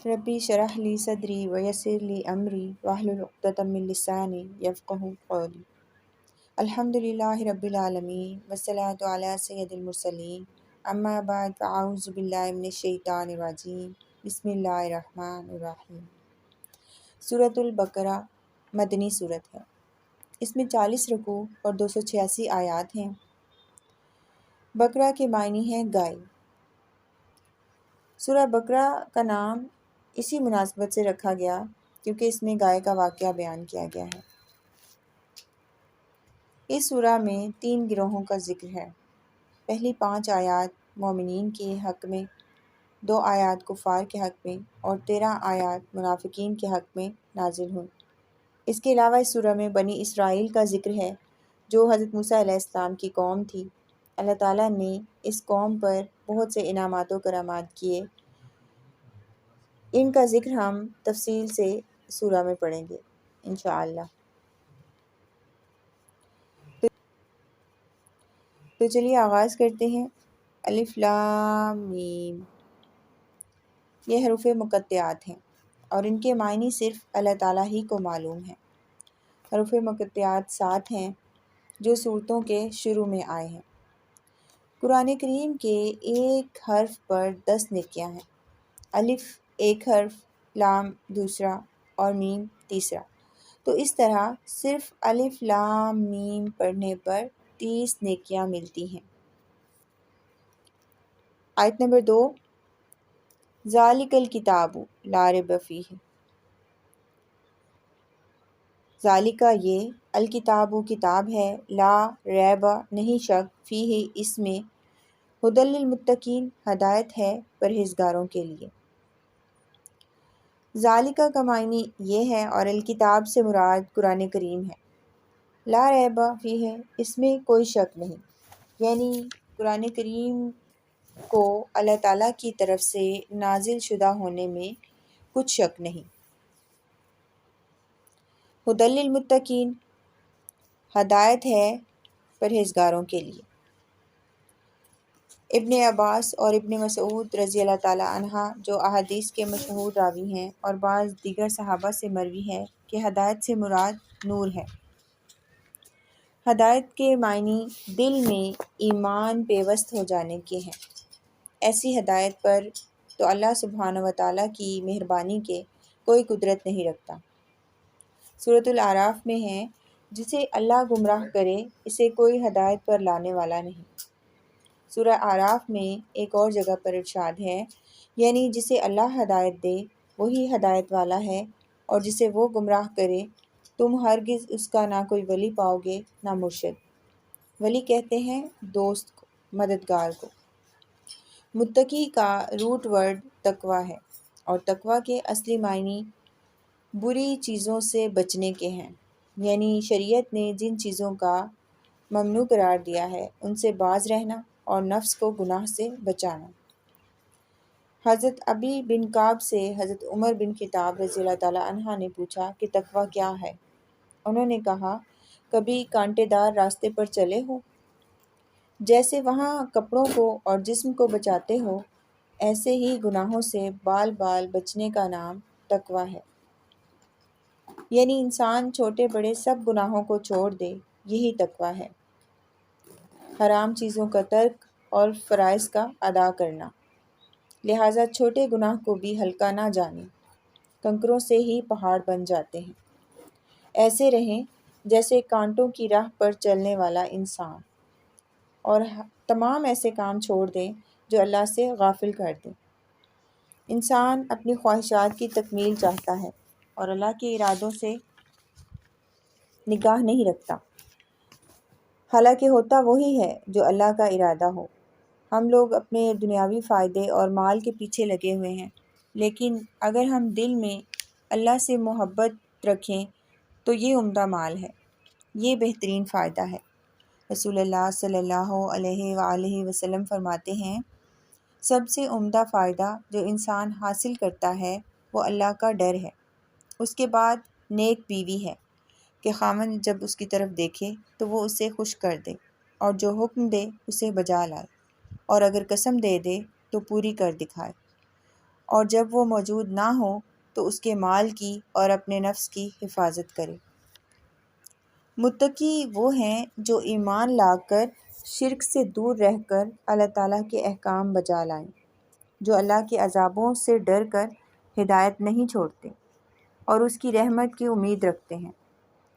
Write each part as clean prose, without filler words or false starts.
ربی شرح لی صدری ویسر لی امری واحلل عقدۃ من لسانی یفقہوا قولی۔ الحمد للہ رب العالمین والصلاۃ علی سید المرسلین، اما بعد فاعوذ باللہ من الشیطان الرجیم، بسم اللہ الرحمن الرحیم۔ سورۃ البقرہ مدنی صورت ہے۔ اس میں 40 رکوع اور 286 آیات ہیں۔ بقرہ کے معنی ہیں گائے۔ سورہ بقرہ کا نام اسی مناسبت سے رکھا گیا کیونکہ اس میں گائے کا واقعہ بیان کیا گیا ہے۔ اس سورہ میں 3 گروہوں کا ذکر ہے۔ پہلی 5 آیات مومنین کے حق میں، 2 آیات کفار کے حق میں اور 13 آیات منافقین کے حق میں نازل ہوئی۔ اس کے علاوہ اس سورہ میں بنی اسرائیل کا ذکر ہے جو حضرت موسیٰ علیہ السلام کی قوم تھی۔ اللہ تعالیٰ نے اس قوم پر بہت سے انعامات و کرامات کیے۔ ان کا ذکر ہم تفصیل سے سورہ میں پڑھیں گے انشاءاللہ۔ تو چلیے آغاز کرتے ہیں۔ الف لام میم، یہ حروف مقطعات ہیں اور ان کے معنی صرف اللہ تعالیٰ ہی کو معلوم ہیں۔ حروف مقطعات 7 ہیں جو سورتوں کے شروع میں آئے ہیں۔ قرآن کریم کے ایک حرف پر 10 نیکیاں ہیں۔ الف ایک حرف، لام دوسرا اور میم تیسرا، تو اس طرح صرف الف لام میم پڑھنے پر 30 نیکیاں ملتی ہیں۔ آیت نمبر 2، ذالک الکتاب لا ریب فیہ۔ ذالک یہ، الکتاب کتاب ہے، لا ریب نہیں شک، فیہ اس میں، ھدی للمتقین ہدایت ہے پرہیزگاروں کے لیے۔ ذالکہ کا معنی یہ ہے اور الکتاب سے مراد قرآن کریم ہے۔ لا ریب فیہ اس میں کوئی شک نہیں، یعنی قرآن کریم کو اللہ تعالیٰ کی طرف سے نازل شدہ ہونے میں کچھ شک نہیں۔ ھدی للمتقین ہدایت ہے پرہیزگاروں کے لیے۔ ابن عباس اور ابن مسعود رضی اللہ تعالیٰ عنہ جو احادیث کے مشہور راوی ہیں اور بعض دیگر صحابہ سے مروی ہے کہ ہدایت سے مراد نور ہے۔ ہدایت کے معنی دل میں ایمان پیوست ہو جانے کے ہیں۔ ایسی ہدایت پر تو اللہ سبحانہ وتعالیٰ کی مہربانی کے کوئی قدرت نہیں رکھتا۔ سورۃ الاعراف میں ہے، جسے اللہ گمراہ کرے اسے کوئی ہدایت پر لانے والا نہیں۔ سورہ اعراف میں ایک اور جگہ پر ارشاد ہے، یعنی جسے اللہ ہدایت دے وہی ہدایت والا ہے، اور جسے وہ گمراہ کرے تم ہرگز اس کا نہ کوئی ولی پاؤ گے نہ مرشد۔ ولی کہتے ہیں دوست کو، مددگار کو۔ متقی کا روٹ ورڈ تقویٰ ہے اور تقویٰ کے اصلی معنی بری چیزوں سے بچنے کے ہیں، یعنی شریعت نے جن چیزوں کا ممنوع قرار دیا ہے ان سے باز رہنا اور نفس کو گناہ سے بچانا۔ حضرت ابی بن کعب سے حضرت عمر بن خطاب رضی اللہ تعالیٰ عنہ نے پوچھا کہ تقویٰ کیا ہے؟ انہوں نے کہا، کبھی کانٹے دار راستے پر چلے ہو، جیسے وہاں کپڑوں کو اور جسم کو بچاتے ہو، ایسے ہی گناہوں سے بال بال بچنے کا نام تقویٰ ہے۔ یعنی انسان چھوٹے بڑے سب گناہوں کو چھوڑ دے، یہی تقویٰ ہے۔ حرام چیزوں کا ترک اور فرائض کا ادا کرنا، لہٰذا چھوٹے گناہ کو بھی ہلکا نہ جانیں، کنکروں سے ہی پہاڑ بن جاتے ہیں۔ ایسے رہیں جیسے کانٹوں کی راہ پر چلنے والا انسان، اور تمام ایسے کام چھوڑ دیں جو اللہ سے غافل کر دیں۔ انسان اپنی خواہشات کی تکمیل چاہتا ہے اور اللہ کے ارادوں سے نگاہ نہیں رکھتا، حالانکہ ہوتا وہی ہے جو اللہ کا ارادہ ہو۔ ہم لوگ اپنے دنیاوی فائدے اور مال کے پیچھے لگے ہوئے ہیں، لیکن اگر ہم دل میں اللہ سے محبت رکھیں تو یہ عمدہ مال ہے، یہ بہترین فائدہ ہے۔ رسول اللہ صلی اللہ علیہ وآلہ وسلم فرماتے ہیں، سب سے عمدہ فائدہ جو انسان حاصل کرتا ہے وہ اللہ کا ڈر ہے، اس کے بعد نیک بیوی ہے کہ خاوند جب اس کی طرف دیکھے تو وہ اسے خوش کر دے اور جو حکم دے اسے بجا لائے، اور اگر قسم دے دے تو پوری کر دکھائے، اور جب وہ موجود نہ ہو تو اس کے مال کی اور اپنے نفس کی حفاظت کرے۔ متقی وہ ہیں جو ایمان لا کر شرک سے دور رہ کر اللہ تعالیٰ کے احکام بجا لائیں، جو اللہ کے عذابوں سے ڈر کر ہدایت نہیں چھوڑتے اور اس کی رحمت کی امید رکھتے ہیں،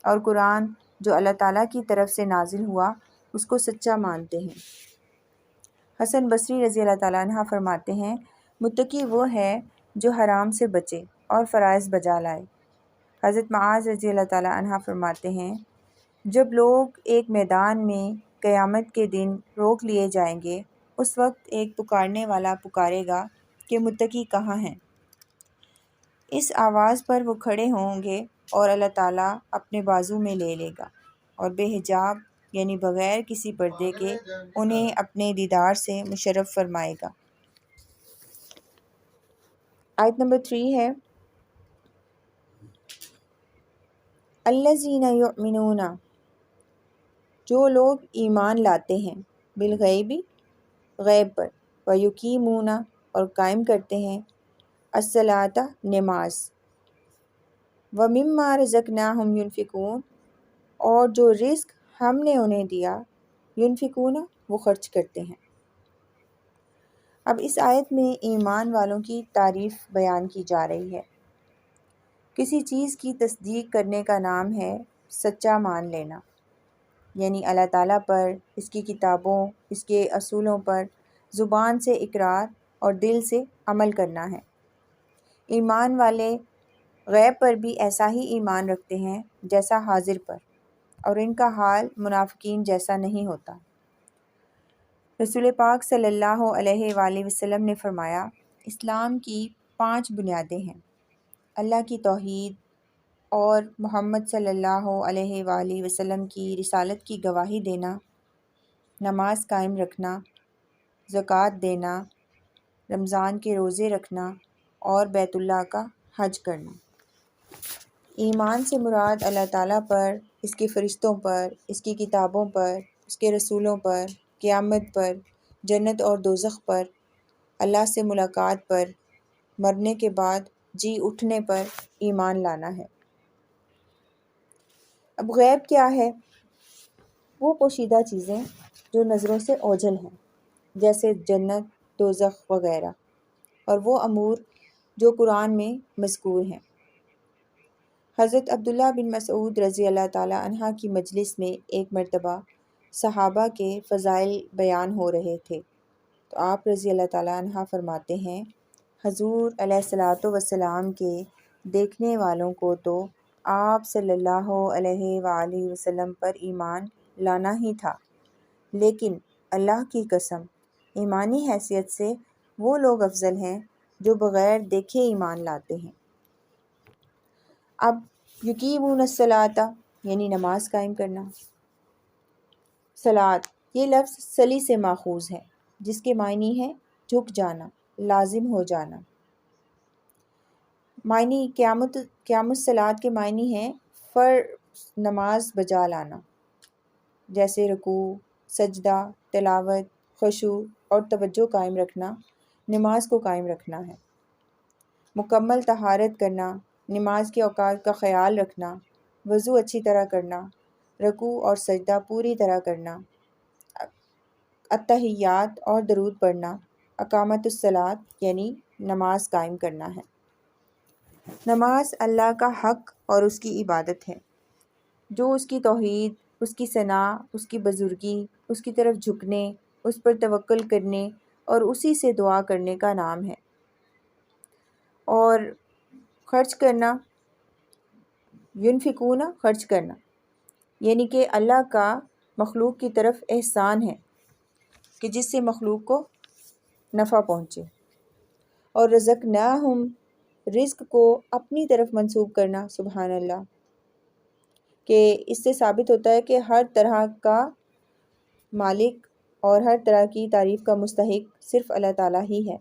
اور قرآن جو اللہ تعالیٰ کی طرف سے نازل ہوا اس کو سچا مانتے ہیں۔ حسن بصری رضی اللہ تعالیٰ عنہ فرماتے ہیں، متقی وہ ہے جو حرام سے بچے اور فرائض بجا لائے۔ حضرت معاذ رضی اللہ تعالیٰ عنہ فرماتے ہیں، جب لوگ ایک میدان میں قیامت کے دن روک لیے جائیں گے، اس وقت ایک پکارنے والا پکارے گا کہ متقی کہاں ہیں؟ اس آواز پر وہ کھڑے ہوں گے اور اللہ تعالیٰ اپنے بازو میں لے لے گا اور بے حجاب یعنی بغیر کسی پردے کے انہیں اپنے دیدار سے مشرف فرمائے گا۔ آیت نمبر 3 ہے، الذین یؤمنون، جو لوگ ایمان لاتے ہیں، بالغیب، غیب پر، ویقیمون، اور قائم کرتے ہیں، الصلاۃ، نماز، ومما رزقناہم ینفقون، اور جو رزق ہم نے انہیں دیا، ینفقون، وہ خرچ کرتے ہیں۔ اب اس آیت میں ایمان والوں کی تعریف بیان کی جا رہی ہے۔ کسی چیز کی تصدیق کرنے کا نام ہے سچا مان لینا، یعنی اللہ تعالیٰ پر، اس کی کتابوں، اس کے اصولوں پر زبان سے اقرار اور دل سے عمل کرنا ہے۔ ایمان والے غیب پر بھی ایسا ہی ایمان رکھتے ہیں جیسا حاضر پر، اور ان کا حال منافقین جیسا نہیں ہوتا۔ رسول پاک صلی اللہ علیہ وآلہ وسلم نے فرمایا، اسلام کی 5 بنیادیں ہیں: اللہ کی توحید اور محمد صلی اللہ علیہ وآلہ وسلم کی رسالت کی گواہی دینا، نماز قائم رکھنا، زکوٰۃ دینا، رمضان کے روزے رکھنا اور بیت اللہ کا حج کرنا۔ ایمان سے مراد اللہ تعالیٰ پر، اس کے فرشتوں پر، اس کی کتابوں پر، اس کے رسولوں پر، قیامت پر، جنت اور دوزخ پر، اللہ سے ملاقات پر، مرنے کے بعد جی اٹھنے پر ایمان لانا ہے۔ اب غیب کیا ہے؟ وہ پوشیدہ چیزیں جو نظروں سے اوجھل ہیں، جیسے جنت، دوزخ وغیرہ، اور وہ امور جو قرآن میں مذکور ہیں۔ حضرت عبداللہ بن مسعود رضی اللہ تعالیٰ عنہ کی مجلس میں ایک مرتبہ صحابہ کے فضائل بیان ہو رہے تھے، تو آپ رضی اللہ تعالیٰ عنہ فرماتے ہیں، حضور علیہ الصلوۃ والسلام کے دیکھنے والوں کو تو آپ صلی اللہ علیہ وآلہ وسلم پر ایمان لانا ہی تھا، لیکن اللہ کی قسم، ایمانی حیثیت سے وہ لوگ افضل ہیں جو بغیر دیکھے ایمان لاتے ہیں۔ اب یقیمون الصلاۃ یعنی نماز قائم کرنا۔ صلاۃ یہ لفظ صلی سے ماخوذ ہے، جس کے معنی ہے جھک جانا، لازم ہو جانا۔ معنی قیام الصلاۃ کے معنی ہے فرض نماز بجا لانا، جیسے رکوع، سجدہ، تلاوت، خشوع اور توجہ قائم رکھنا نماز کو قائم رکھنا ہے۔ مکمل طہارت کرنا، نماز کے اوقات کا خیال رکھنا، وضو اچھی طرح کرنا، رکوع اور سجدہ پوری طرح کرنا، التحیات اور درود پڑھنا، اقامت الصلاۃ یعنی نماز قائم کرنا ہے۔ نماز اللہ کا حق اور اس کی عبادت ہے، جو اس کی توحید، اس کی ثنا، اس کی بزرگی، اس کی طرف جھکنے، اس پر توکل کرنے اور اسی سے دعا کرنے کا نام ہے۔ اور خرچ کرنا، ینفقون، خرچ کرنا، یعنی کہ اللہ کا مخلوق کی طرف احسان ہے کہ جس سے مخلوق کو نفع پہنچے۔ اور رزقناہم، رزق کو اپنی طرف منسوب کرنا، سبحان اللہ، کہ اس سے ثابت ہوتا ہے کہ ہر طرح کا مالک اور ہر طرح کی تعریف کا مستحق صرف اللہ تعالیٰ ہی ہے۔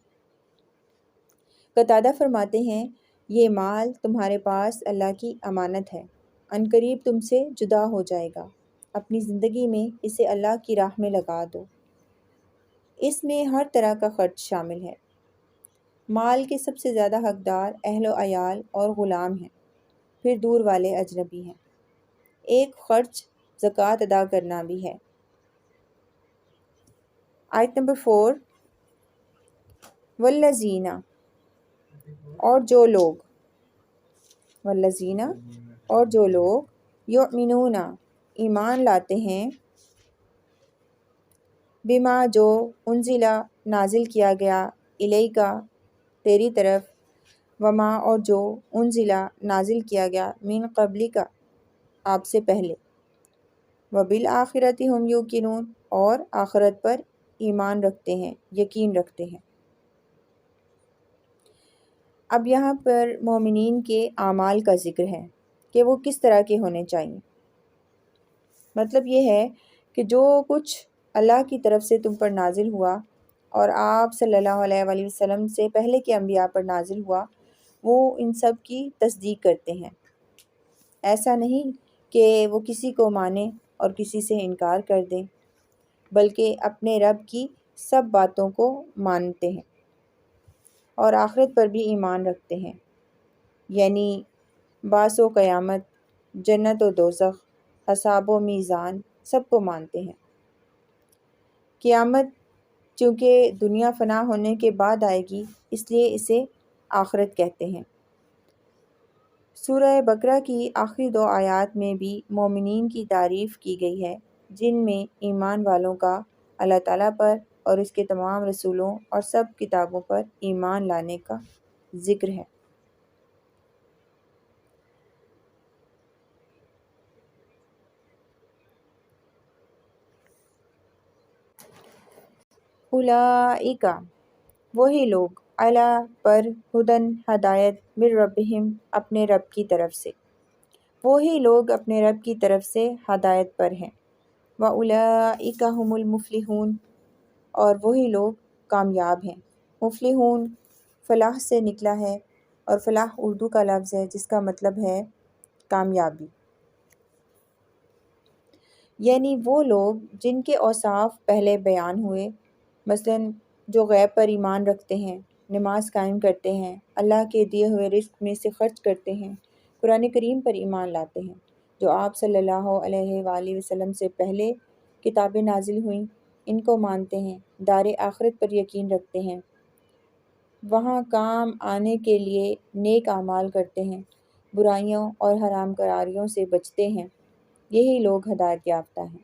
قتادہ فرماتے ہیں، یہ مال تمہارے پاس اللہ کی امانت ہے، عنقریب تم سے جدا ہو جائے گا، اپنی زندگی میں اسے اللہ کی راہ میں لگا دو۔ اس میں ہر طرح کا خرچ شامل ہے۔ مال کے سب سے زیادہ حقدار اہل و عیال اور غلام ہیں، پھر دور والے اجنبی ہیں۔ ایک خرچ زکوٰۃ ادا کرنا بھی ہے۔ آیت نمبر 4، والذین، اور جو لوگ، والذین، اور جو لوگ، یؤمنون، ایمان لاتے ہیں، بما، جو، انزلہ، نازل کیا گیا، الیکا، تیری طرف، وما، اور جو، انزلہ، نازل کیا گیا، من قبلک، آپ سے پہلے، وبالآخرۃ ہم یوقنون، اور آخرت پر ایمان رکھتے ہیں، یقین رکھتے ہیں۔ اب یہاں پر مومنین کے اعمال کا ذکر ہے کہ وہ کس طرح کے ہونے چاہیے۔ مطلب یہ ہے کہ جو کچھ اللہ کی طرف سے تم پر نازل ہوا اور آپ صلی اللہ علیہ وآلہ وسلم سے پہلے کے انبیاء پر نازل ہوا، وہ ان سب کی تصدیق کرتے ہیں۔ ایسا نہیں کہ وہ کسی کو مانیں اور کسی سے انکار کر دیں، بلکہ اپنے رب کی سب باتوں کو مانتے ہیں اور آخرت پر بھی ایمان رکھتے ہیں، یعنی بعث و قیامت، جنت و دوزخ، حساب و میزان، سب کو مانتے ہیں۔ قیامت چونکہ دنیا فنا ہونے کے بعد آئے گی، اس لیے اسے آخرت کہتے ہیں۔ سورہ بقرہ کی آخری 2 آیات میں بھی مومنین کی تعریف کی گئی ہے، جن میں ایمان والوں کا اللہ تعالیٰ پر اور اس کے تمام رسولوں اور سب کتابوں پر ایمان لانے کا ذکر ہے۔ اولئک، وہی لوگ، علی، پر، ہدن، ہدایت، من ربہم، اپنے رب کی طرف سے، وہی لوگ اپنے رب کی طرف سے ہدایت پر ہیں، واولئک ھم المفلحون، اور وہی لوگ کامیاب ہیں۔ مفلحون فلاح سے نکلا ہے، اور فلاح اردو کا لفظ ہے جس کا مطلب ہے کامیابی، یعنی وہ لوگ جن کے اوصاف پہلے بیان ہوئے، مثلاً جو غیب پر ایمان رکھتے ہیں، نماز قائم کرتے ہیں، اللہ کے دیے ہوئے رزق میں سے خرچ کرتے ہیں، قرآن کریم پر ایمان لاتے ہیں، جو آپ صلی اللہ علیہ وآلہ وسلم سے پہلے کتابیں نازل ہوئیں ان کو مانتے ہیں، دار آخرت پر یقین رکھتے ہیں، وہاں کام آنے کے لیے نیک اعمال کرتے ہیں، برائیوں اور حرام کاریوں سے بچتے ہیں، یہی لوگ ہدایت یافتہ ہیں،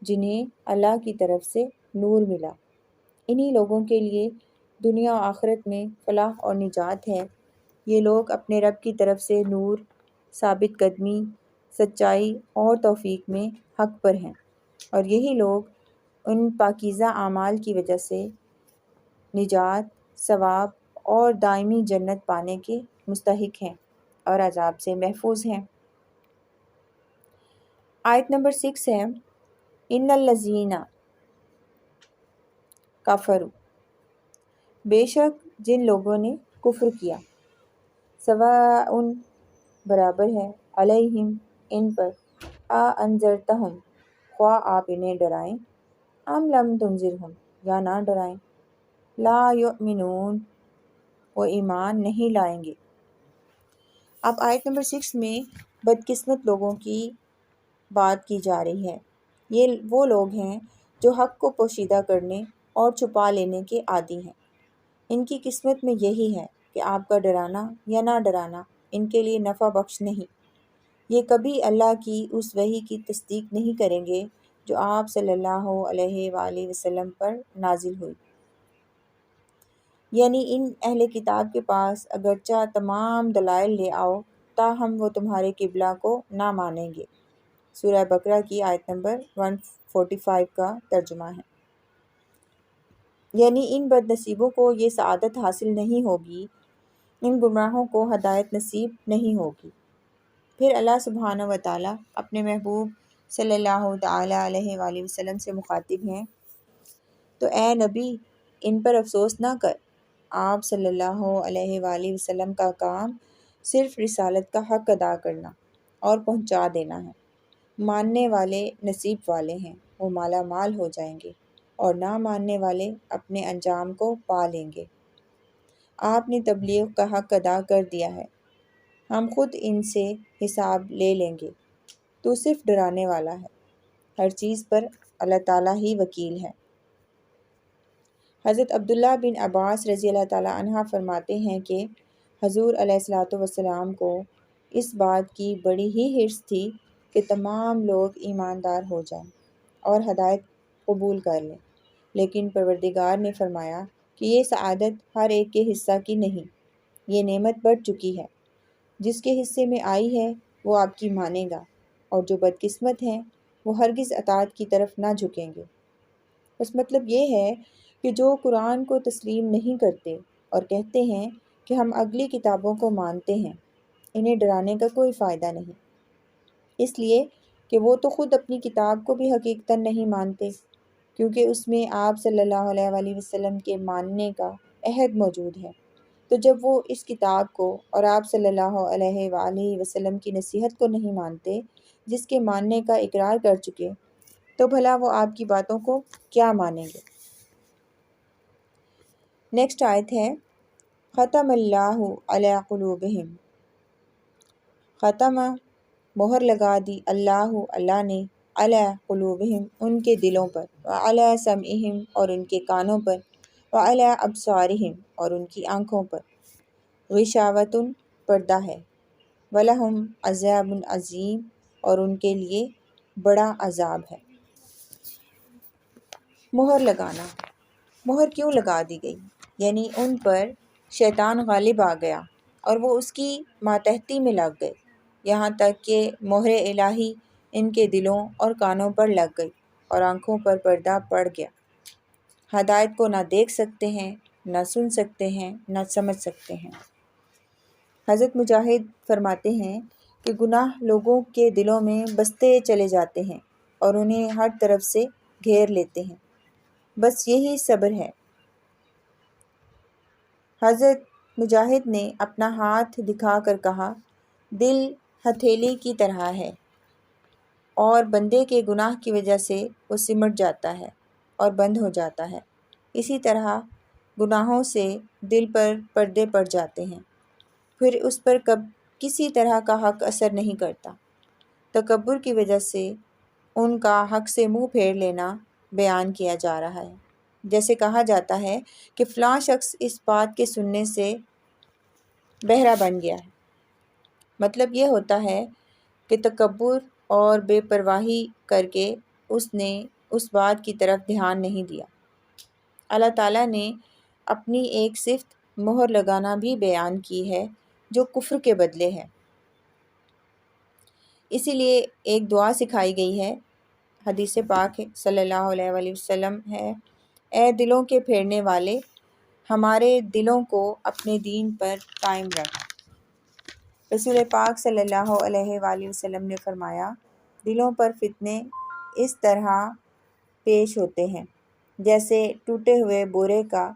جنہیں اللہ کی طرف سے نور ملا۔ انہی لوگوں کے لیے دنیا و آخرت میں فلاح اور نجات ہے۔ یہ لوگ اپنے رب کی طرف سے نور، ثابت قدمی، سچائی اور توفیق میں حق پر ہیں، اور یہی لوگ ان پاکیزہ اعمال کی وجہ سے نجات، ثواب اور دائمی جنت پانے کے مستحق ہیں اور عذاب سے محفوظ ہیں۔ آیت نمبر 6 ہے، ان الذین کفروا، بے شک جن لوگوں نے کفر کیا، سواء، برابر ہے، علیہم، ان پر، انذرتہم، خواہ آپ انہیں ڈرائیں، ام لم تنذرہم، یا نہ ڈرائیں، لا یؤمنون، وہ ایمان نہیں لائیں گے۔ اب آیت نمبر 6 میں بدقسمت لوگوں کی بات کی جا رہی ہے۔ یہ وہ لوگ ہیں جو حق کو پوشیدہ کرنے اور چھپا لینے کے عادی ہیں۔ ان کی قسمت میں یہی ہے کہ آپ کا ڈرانا یا نہ ڈرانا ان کے لیے نفع بخش نہیں۔ یہ کبھی اللہ کی اس وحی کی تصدیق نہیں کریں گے جو آپ صلی اللہ علیہ وآلہ وسلم پر نازل ہوئی، یعنی ان اہل کتاب کے پاس اگرچہ تمام دلائل لے آؤ، تاہم وہ تمہارے قبلہ کو نہ مانیں گے۔ سورہ بقرہ کی آیت نمبر 145 کا ترجمہ ہے۔ یعنی ان بد نصیبوں کو یہ سعادت حاصل نہیں ہوگی، ان گمراہوں کو ہدایت نصیب نہیں ہوگی۔ پھر اللہ سبحانہ و تعالیٰ اپنے محبوب صلی اللہ تعالیٰ علیہ وآلہ وسلم سے مخاطب ہیں، تو اے نبی، ان پر افسوس نہ کر، آپ صلی اللہ علیہ وآلہ وسلم کا کام صرف رسالت کا حق ادا کرنا اور پہنچا دینا ہے۔ ماننے والے نصیب والے ہیں، وہ مالا مال ہو جائیں گے، اور نہ ماننے والے اپنے انجام کو پا لیں گے۔ آپ نے تبلیغ کا حق ادا کر دیا ہے، ہم خود ان سے حساب لے لیں گے۔ تو صرف ڈرانے والا ہے، ہر چیز پر اللہ تعالیٰ ہی وکیل ہے۔ حضرت عبداللہ بن عباس رضی اللہ تعالیٰ عنہ فرماتے ہیں کہ حضور علیہ الصلوۃ والسلام کو اس بات کی بڑی ہی حرص تھی کہ تمام لوگ ایماندار ہو جائیں اور ہدایت قبول کر لیں، لیکن پروردگار نے فرمایا کہ یہ سعادت ہر ایک کے حصہ کی نہیں، یہ نعمت بڑھ چکی ہے، جس کے حصے میں آئی ہے وہ آپ کی مانے گا، اور جو بدقسمت ہیں وہ ہرگز اطاعت کی طرف نہ جھکیں گے۔ اس مطلب یہ ہے کہ جو قرآن کو تسلیم نہیں کرتے اور کہتے ہیں کہ ہم اگلی کتابوں کو مانتے ہیں، انہیں ڈرانے کا کوئی فائدہ نہیں، اس لیے کہ وہ تو خود اپنی کتاب کو بھی حقیقتاً نہیں مانتے، کیونکہ اس میں آپ صلی اللہ علیہ وآلہ وسلم کے ماننے کا عہد موجود ہے۔ تو جب وہ اس کتاب کو اور آپ صلی اللہ علیہ وآلہ وسلم کی نصیحت کو نہیں مانتے، جس کے ماننے کا اقرار کر چکے، تو بھلا وہ آپ کی باتوں کو کیا مانیں گے؟ نیکسٹ آیت ہے، ختم اللہ علی قلوبہم، ختم مہر لگا دی اللہ نے، علی قلوبہم ان کے دلوں پر، وعلی سمعہم اور ان کے کانوں پر، وعلی ابصارہم اور ان کی آنکھوں پر، غشاوۃ پردہ ہے، وَلَهُمْ عذاب عظیم اور ان کے لیے بڑا عذاب ہے۔ مہر لگانا، مہر کیوں لگا دی گئی؟ یعنی ان پر شیطان غالب آ گیا اور وہ اس کی ماتحتی میں لگ گئے، یہاں تک کہ مہر الہی ان کے دلوں اور کانوں پر لگ گئی اور آنکھوں پر پردہ پڑ گیا، ہدایت کو نہ دیکھ سکتے ہیں، نہ سن سکتے ہیں، نہ سمجھ سکتے ہیں۔ حضرت مجاہد فرماتے ہیں کہ گناہ لوگوں کے دلوں میں بستے چلے جاتے ہیں اور انہیں ہر طرف سے گھیر لیتے ہیں، بس یہی صبر ہے۔ حضرت مجاہد نے اپنا ہاتھ دکھا کر کہا، دل ہتھیلی کی طرح ہے اور بندے کے گناہ کی وجہ سے وہ سمٹ جاتا ہے اور بند ہو جاتا ہے، اسی طرح گناہوں سے دل پر پردے پڑ جاتے ہیں، پھر اس پر کسی طرح کا حق اثر نہیں کرتا۔ تکبر کی وجہ سے ان کا حق سے منہ پھیر لینا بیان کیا جا رہا ہے، جیسے کہا جاتا ہے کہ فلاں شخص اس بات کے سننے سے بہرا بن گیا ہے، مطلب یہ ہوتا ہے کہ تکبر اور بے پرواہی کر کے اس نے اس بات کی طرف دھیان نہیں دیا۔ اللہ تعالیٰ نے اپنی ایک صفت مہر لگانا بھی بیان کی ہے جو کفر کے بدلے ہے، اسی لیے ایک دعا سکھائی گئی ہے، حدیث پاک صلی اللہ علیہ وآلہ وسلم ہے، اے دلوں کے پھیرنے والے، ہمارے دلوں کو اپنے دین پر قائم رکھ۔ رسول پاک صلی اللہ علیہ وآلہ وسلم نے فرمایا، دلوں پر فتنے اس طرح پیش ہوتے ہیں جیسے ٹوٹے ہوئے بورے کا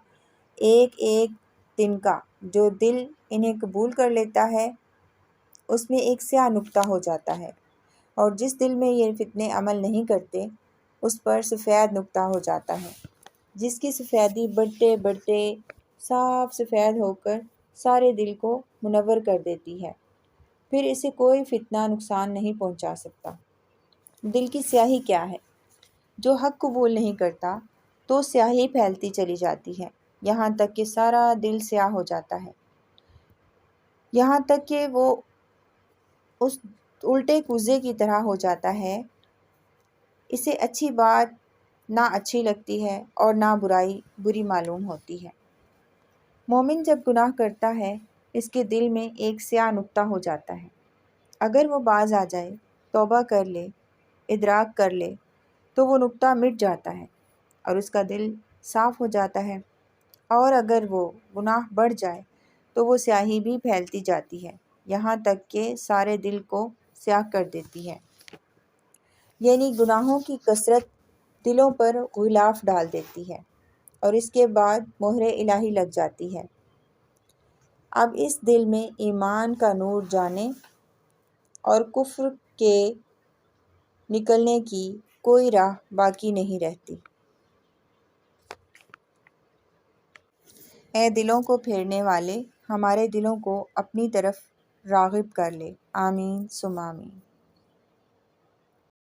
ایک ایک تنکا، جو دل انہیں قبول کر لیتا ہے اس میں ایک سیاہ نقطہ ہو جاتا ہے، اور جس دل میں یہ فتنے عمل نہیں کرتے اس پر سفید نقطہ ہو جاتا ہے، جس کی سفیدی بڑھتے بڑھتے صاف سفید ہو کر سارے دل کو منور کر دیتی ہے، پھر اسے کوئی فتنہ نقصان نہیں پہنچا سکتا۔ دل کی سیاہی کیا ہے؟ جو حق قبول نہیں کرتا تو سیاہی پھیلتی چلی جاتی ہے، یہاں تک کہ سارا دل سیاہ ہو جاتا ہے، یہاں تک کہ وہ اس الٹے کوزے کی طرح ہو جاتا ہے، اسے اچھی بات نہ اچھی لگتی ہے اور نہ برائی بری معلوم ہوتی ہے۔ مومن جب گناہ کرتا ہے اس کے دل میں ایک سیاہ نقطہ ہو جاتا ہے، اگر وہ باز آ جائے، توبہ کر لے، ادراک کر لے تو وہ نقطہ مٹ جاتا ہے اور اس کا دل صاف ہو جاتا ہے، اور اگر وہ گناہ بڑھ جائے تو وہ سیاہی بھی پھیلتی جاتی ہے، یہاں تک کہ سارے دل کو سیاہ کر دیتی ہے۔ یعنی گناہوں کی کثرت دلوں پر غلاف ڈال دیتی ہے اور اس کے بعد مہر الہی لگ جاتی ہے۔ اب اس دل میں ایمان کا نور جانے اور کفر کے نکلنے کی کوئی راہ باقی نہیں رہتی۔ اے دلوں کو پھیرنے والے، ہمارے دلوں کو اپنی طرف راغب کر لے۔ آمین ثم آمین۔